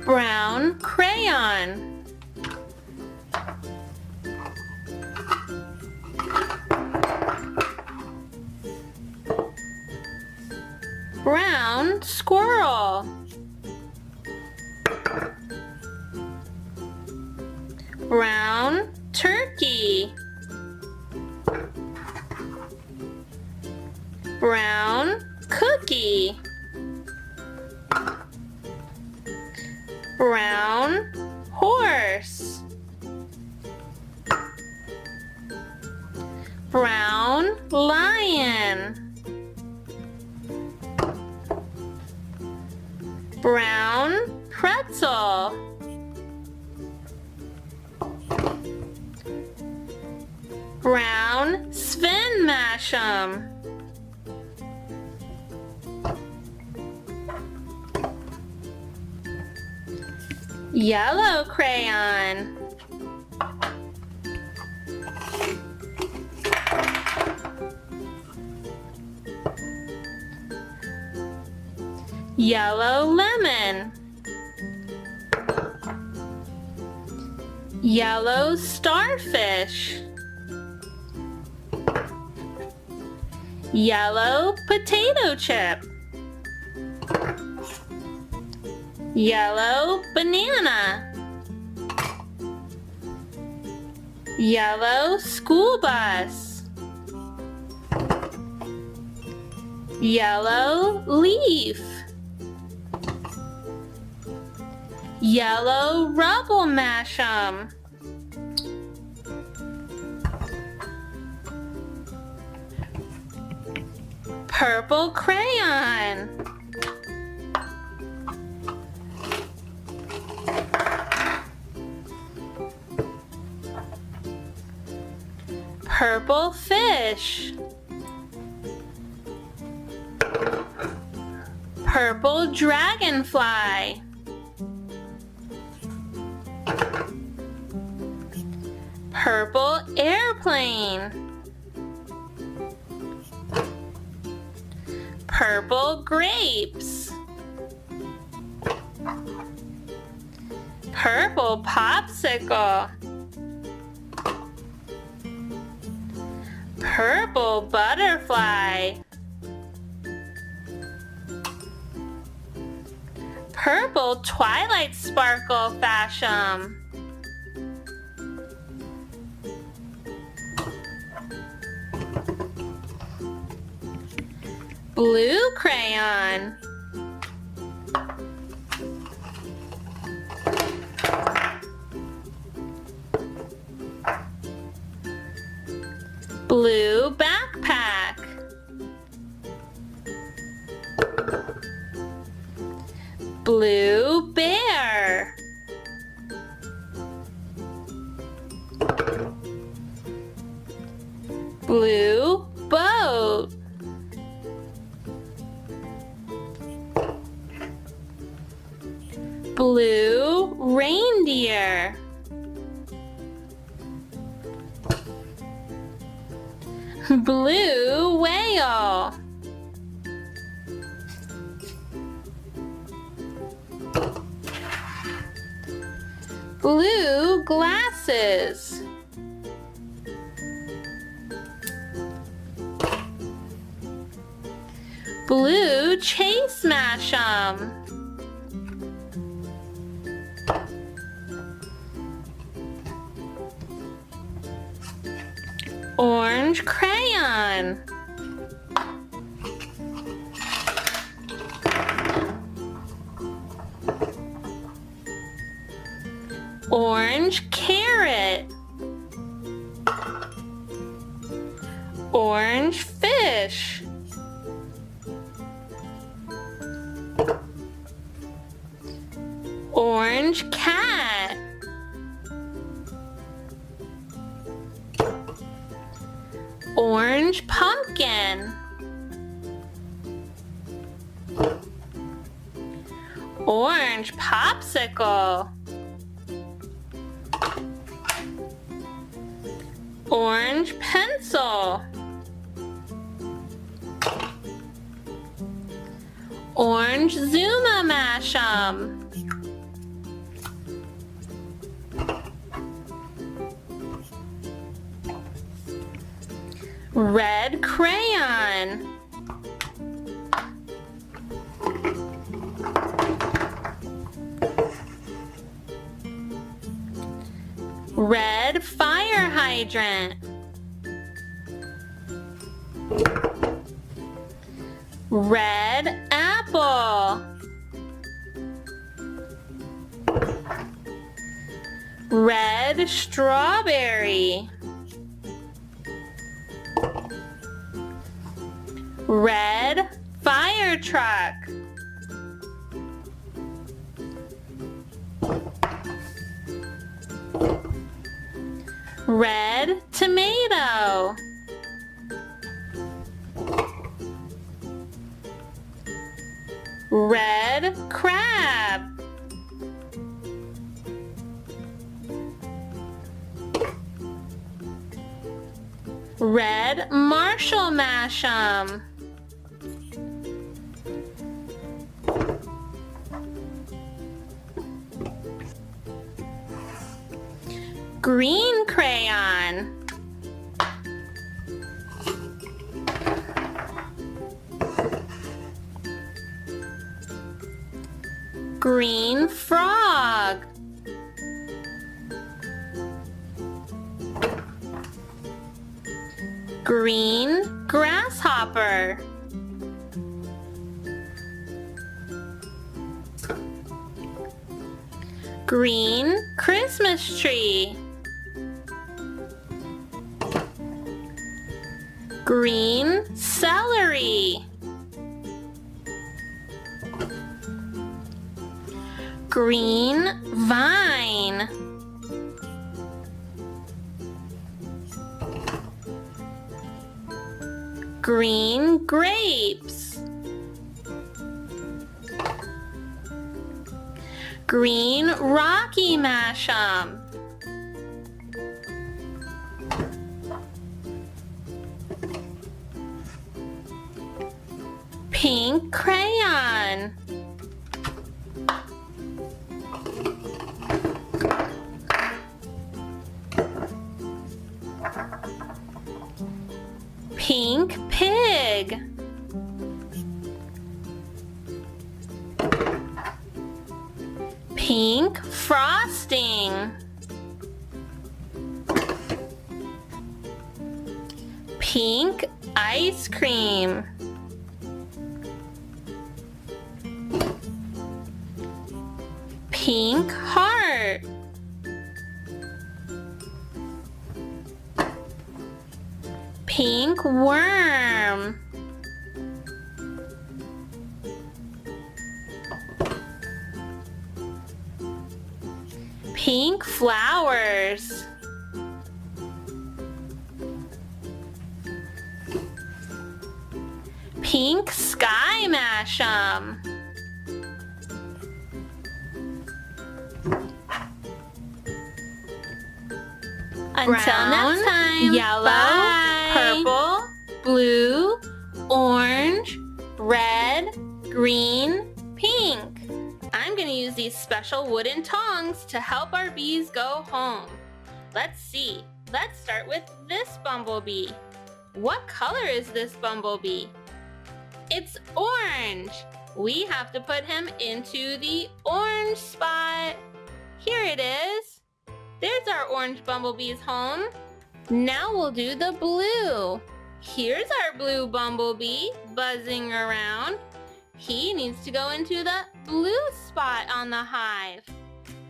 Brown crayon. Brown squirrel. Brown turkey. Brown cookie. Brown horse. Brown lion. Brown pretzel. Brown Sven Mash'em. Yellow crayon. Yellow lemon. Yellow starfish. Yellow potato chip. Yellow banana. Yellow school bus. Yellow leaf. Yellow rubble mash'em. Purple crayon. Purple fish. Purple dragonfly. Purple airplane. Purple grapes. Purple popsicle. Purple butterfly. Purple twilight sparkle fashion. Blue crayon. Blue backpack. Blue bear. Blue boat. Blue reindeer. Blue whale. Blue glasses. Blue chase mash'em. Orange crayon. Orange carrot. Orange fish. Orange cat. Orange pumpkin. Orange popsicle. Orange pencil. Orange Zuma mash'em. Red crayon. Red fire hydrant. Red apple. Red strawberry. Red fire truck. Red tomato. Red crab. Red Marshall Mash'em. Green crayon. Green frog. Green grasshopper. Green Christmas tree. Green celery. Green vine. Green grapes. Green Rocky Mash'em. Pink crayon. Pink pig. Pink frosting. Pink ice cream. Pink heart. Pink worm. Pink flowers. Pink sky Mash'em. Until next time, yellow, bye. Purple, blue, orange, red, green, pink. I'm going to use these special wooden tongs to help our bees go home. Let's see. Let's start with this bumblebee. What color is this bumblebee? It's orange. We have to put him into the orange spot. Here it is. There's our orange bumblebee's home. Now we'll do the blue. Here's our blue bumblebee buzzing around. He needs to go into the blue spot on the hive.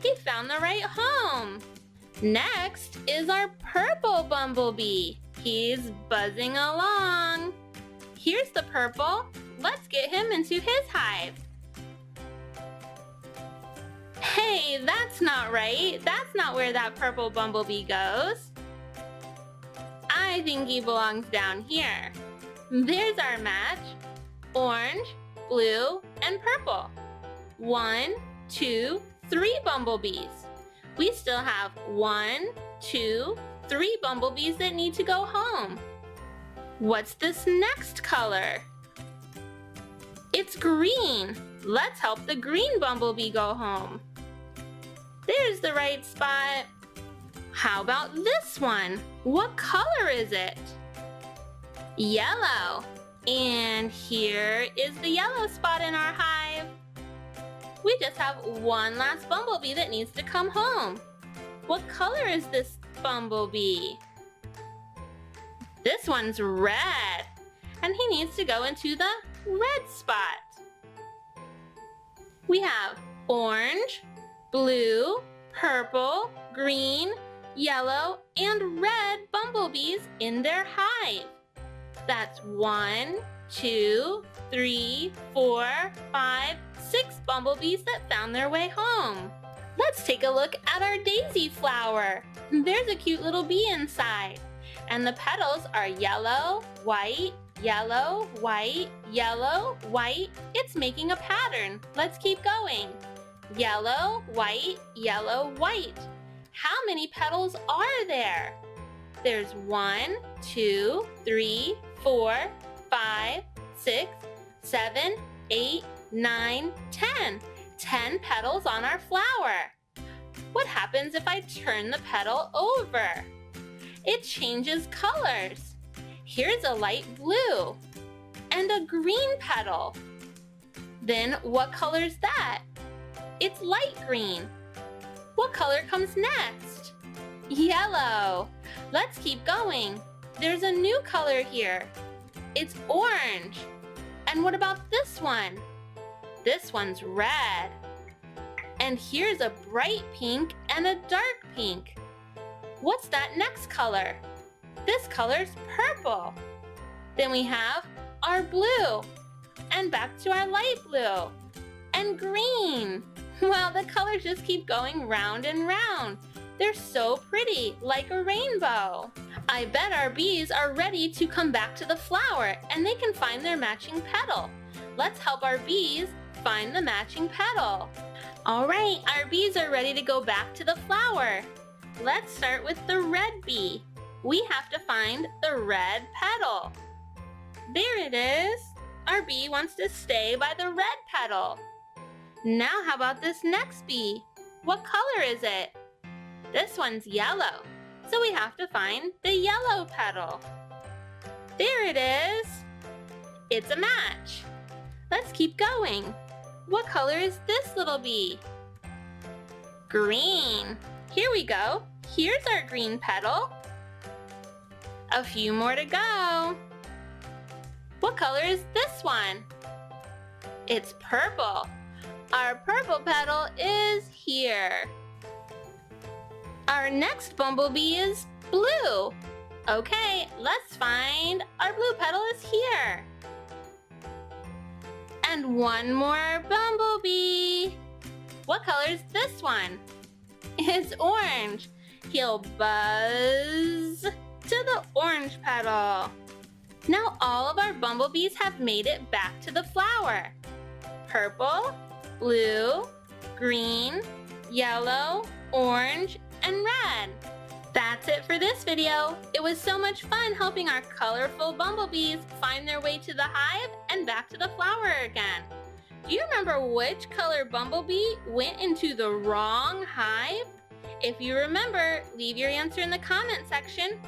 He found the right home. Next is our purple bumblebee. He's buzzing along. Here's the purple. Let's get him into his hive. Hey, that's not right. That's not where that purple bumblebee goes. I think he belongs down here. There's our match. Orange, blue, and purple. 1, 2, 3 bumblebees. We still have 1, 2, 3 bumblebees that need to go home. What's this next color? It's green. Let's help the green bumblebee go home. There's the right spot. How about this one? What color is it? Yellow. And here is the yellow spot in our hive. We just have one last bumblebee that needs to come home. What color is this bumblebee? This one's red, and he needs to go into the red spot. We have orange, blue, purple, green, yellow, and red bumblebees in their hive. That's 1, 2, 3, 4, 5, 6 bumblebees that found their way home. Let's take a look at our daisy flower. There's a cute little bee inside, and the petals are yellow, white, yellow, white, yellow, white. It's making a pattern. Let's keep going. Yellow, white, yellow, white. How many petals are there? There's 1, 2, 3, 4, 5, 6, 7, 8, 9, 10. 10 petals on our flower. What happens if I turn the petal over? It changes colors. Here's a light blue and a green petal. Then what color is that? It's light green. What color comes next? Yellow. Let's keep going. There's a new color here. It's orange. And what about this one? This one's red. And here's a bright pink and a dark pink. What's that next color? This color's purple. Then we have our blue. And back to our light blue. And green. Well, the colors just keep going round and round. They're so pretty, like a rainbow. I bet our bees are ready to come back to the flower and they can find their matching petal. Let's help our bees find the matching petal. All right, our bees are ready to go back to the flower. Let's start with the red bee. We have to find the red petal. There it is. Our bee wants to stay by the red petal. Now how about this next bee? What color is it? This one's yellow, so we have to find the yellow petal. There it is. It's a match. Let's keep going. What color is this little bee? Green. Here we go. Here's our green petal. A few more to go. What color is this one? It's purple. Our purple petal is here. Our next bumblebee is blue. Okay, let's find our blue petal is here. And one more bumblebee. What color is this one? It's orange. He'll buzz to the orange petal. Now all of our bumblebees have made it back to the flower. Purple, blue, green, yellow, orange, and red. That's it for this video. It was so much fun helping our colorful bumblebees find their way to the hive and back to the flower again. Do you remember which color bumblebee went into the wrong hive? If you remember, leave your answer in the comment section.